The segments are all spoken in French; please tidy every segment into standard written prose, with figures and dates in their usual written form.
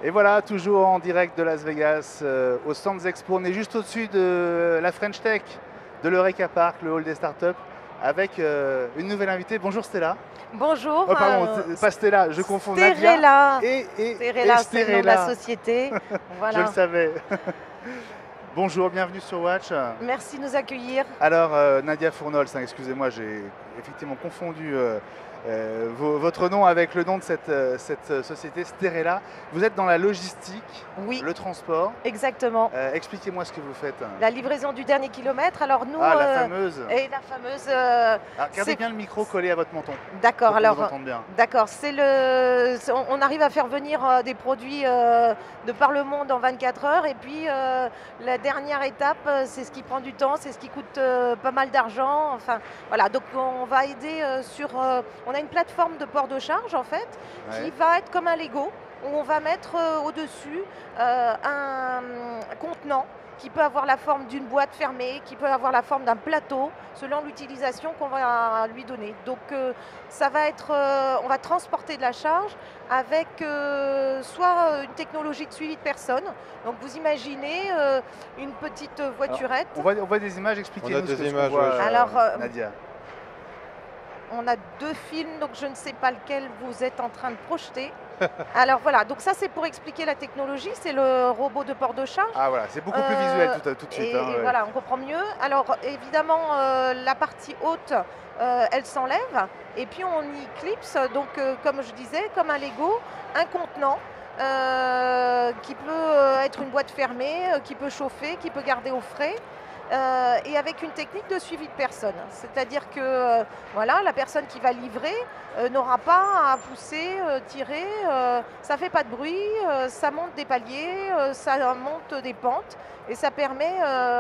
Et voilà, toujours en direct de Las Vegas, au Sands Expo. On est juste au-dessus de la French Tech, de l'Eureka Park, le hall des startups, avec une nouvelle invitée. Bonjour Stella. Bonjour. Oh, pardon, pas Stella, je confonds Sterella. Nadia et Sterella, c'est le nom de la Sterella. société. Voilà. Je le savais. Bonjour, bienvenue sur Watch. Merci de nous accueillir. Alors, Nadia Fournols, excusez-moi, j'ai effectivement confondu votre nom avec le nom de cette société, Sterella. Vous êtes dans la logistique, Oui, le transport. exactement. Expliquez-moi ce que vous faites. La livraison du dernier kilomètre. Alors nous, Ah, la fameuse. et la fameuse. Alors, gardez c'est- bien le micro collé à votre menton. D'accord. Pour qu'on Alors, vous entende bien. d'accord. On arrive à faire venir des produits de par le monde en 24 heures. Et puis la dernière étape, c'est ce qui prend du temps, c'est ce qui coûte pas mal d'argent. Enfin, voilà. Donc on va aider on a une plateforme de port de charge en fait, qui va être comme un Lego, où on va mettre au-dessus un contenant qui peut avoir la forme d'une boîte fermée, qui peut avoir la forme d'un plateau, selon l'utilisation qu'on va lui donner. Donc ça va être, on va transporter de la charge avec soit une technologie de suivi de personne. Donc vous imaginez une petite voiturette. Alors, on voit des images, expliquez-nous ce que images, voit, ouais. Alors, Nadia. On a deux films, donc je ne sais pas lequel vous êtes en train de projeter. Alors voilà, donc ça c'est pour expliquer la technologie, c'est le robot de port de charge. Ah voilà, c'est beaucoup plus visuel tout de suite. Et voilà, on comprend mieux. Alors évidemment, la partie haute, elle s'enlève et puis on y clipse, donc comme je disais, comme un Lego, un contenant qui peut être une boîte fermée, qui peut chauffer, qui peut garder au frais. Et avec une technique de suivi de personne. C'est-à-dire que voilà, la personne qui va livrer n'aura pas à pousser, tirer, ça ne fait pas de bruit, ça monte des paliers, ça monte des pentes et ça permet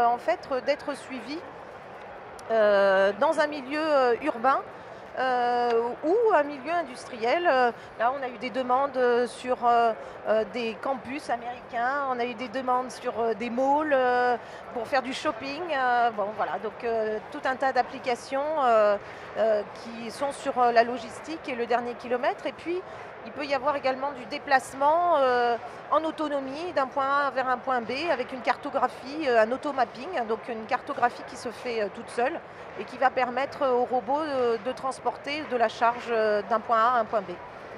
en fait d'être suivi dans un milieu urbain. Ou un milieu industriel. Là, on a eu des demandes sur des campus américains, on a eu des demandes sur des malls pour faire du shopping. Bon, voilà, donc tout un tas d'applications qui sont sur la logistique et le dernier kilomètre. Et puis, il peut y avoir également du déplacement en autonomie d'un point A vers un point B avec une cartographie, un automapping, donc une cartographie qui se fait toute seule et qui va permettre au robot de transporter de la charge d'un point A à un point B.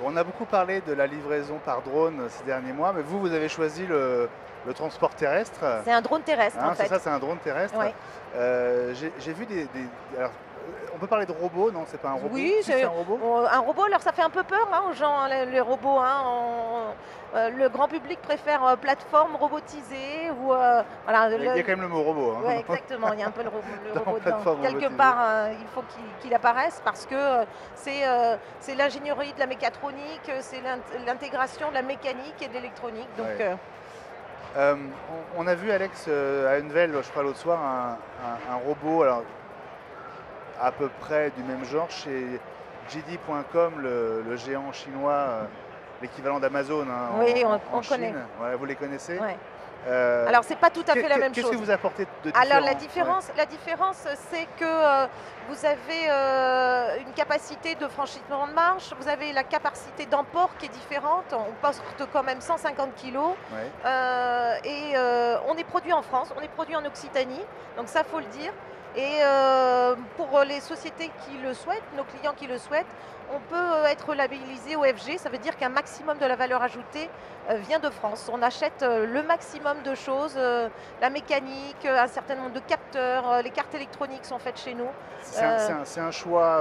On a beaucoup parlé de la livraison par drone ces derniers mois, mais vous avez choisi le transport terrestre. C'est un drone terrestre en fait. C'est ça, c'est un drone terrestre. Ouais. J'ai vu alors, on peut parler de robot, non? C'est pas un robot? Oui, c'est un robot. Un robot, alors ça fait un peu peur aux gens, les robots. Le grand public préfère plateforme robotisée. Ou, voilà, il y a quand même le mot robot. Oui, exactement, il y a un peu le robot dedans. Quelque part, il faut qu'il apparaisse parce que c'est l'ingénierie de la mécatronique, c'est l'intégration de la mécanique et de l'électronique. Donc, on a vu Alex à Unveil, je crois l'autre soir, un robot alors, à peu près du même genre chez JD.com, le géant chinois, l'équivalent d'Amazon oui, en Chine. connaît. Ouais, vous les connaissez? Ouais. Alors, c'est pas tout à fait la même chose. Qu'est-ce que vous apportez de différent? Alors, la différence, c'est que vous avez une capacité de franchissement de marche, vous avez la capacité d'emport qui est différente. On porte quand même 150 kilos. Et on est produit en France, on est produit en Occitanie, donc ça, faut le dire. Et pour les sociétés qui le souhaitent, nos clients qui le souhaitent, on peut être labellisé OFG, ça veut dire qu'un maximum de la valeur ajoutée vient de France. On achète le maximum de choses, la mécanique, un certain nombre de capteurs, les cartes électroniques sont faites chez nous. C'est un choix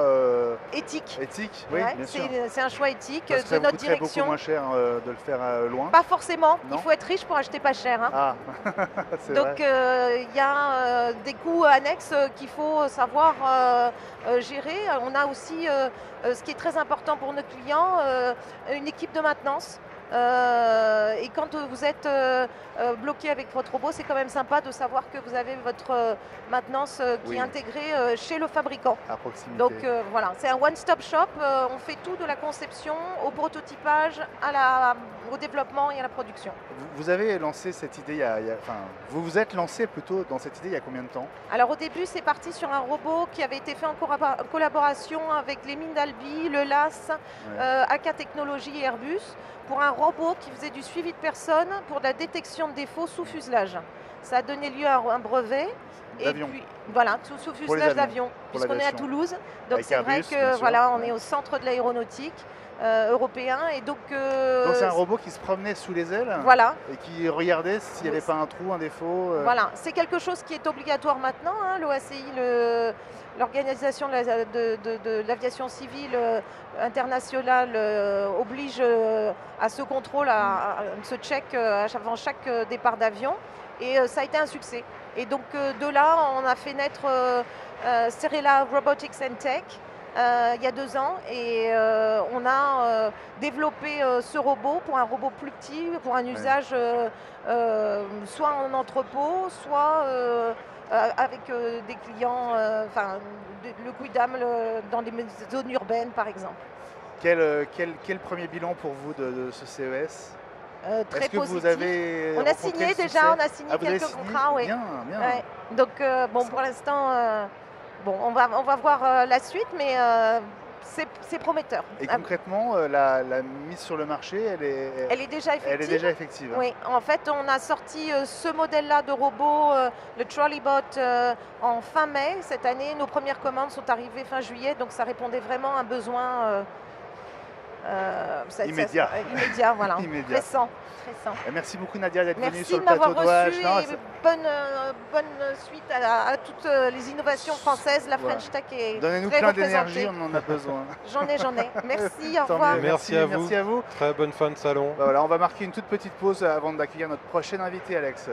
éthique. Éthique, oui, bien sûr. C'est un choix éthique Parce que de notre ça coûterait direction. beaucoup moins cher de le faire loin. Pas forcément, Non, il faut être riche pour acheter pas cher. Hein. Ah, c'est Donc il y a des coûts annexes qu'il faut savoir gérer. On a aussi, ce qui est très important pour nos clients, une équipe de maintenance. Et quand vous êtes bloqué avec votre robot, c'est quand même sympa de savoir que vous avez votre maintenance qui est intégrée chez le fabricant. À proximité. Donc voilà, c'est un one-stop shop. On fait tout de la conception au prototypage, au développement et à la production. Vous avez lancé cette idée, vous vous êtes lancé plutôt dans cette idée il y a combien de temps? Alors au début, c'est parti sur un robot qui avait été fait en collaboration avec les mines d'Albi, le LAS, AK Technologies et Airbus, pour un robot qui faisait du suivi de personnes pour la détection de défauts sous fuselage. Ça a donné lieu à un brevet. Et puis, voilà, sous fuselage d'avion, puisqu'on est à Toulouse. Donc c'est vrai que voilà, on est au centre de l'aéronautique européen. Et donc c'est un robot qui se promenait sous les ailes, voilà, et qui regardait s'il n'y avait pas un trou, un défaut. Voilà, c'est quelque chose qui est obligatoire maintenant. Hein, l'OACI, l'organisation de l'aviation civile internationale oblige à ce contrôle, à ce check avant chaque départ d'avion. Et ça a été un succès. Et donc de là, on a fait naître Cerela Robotics and Tech il y a 2 ans. Et on a développé ce robot pour un robot plus petit, pour un usage soit en entrepôt, soit avec des clients, le Quidam dans des zones urbaines par exemple. Quel premier bilan pour vous de ce CES? Très positif. Vous avez on a signé déjà, on a signé quelques contrats. Oui. Bien. Ouais. Donc pour l'instant, on va voir la suite, mais c'est prometteur. Et concrètement, la mise sur le marché, elle est déjà effective. Elle est déjà effective. Oui, en fait, on a sorti ce modèle-là de robot, le Trolleybot, en fin mai cette année. Nos premières commandes sont arrivées fin juillet, donc ça répondait vraiment à un besoin immédiat. Voilà. Immédiat. Récent. Merci beaucoup Nadia d'être venue sur le plateau de Wash. Bonne suite à toutes les innovations françaises. La French Tech est Donnez-nous très plein d'énergie, on en a besoin. J'en ai. Merci, au revoir. Merci à vous. Très bonne fin de salon. Voilà, on va marquer une toute petite pause avant d'accueillir notre prochain invité, Alex.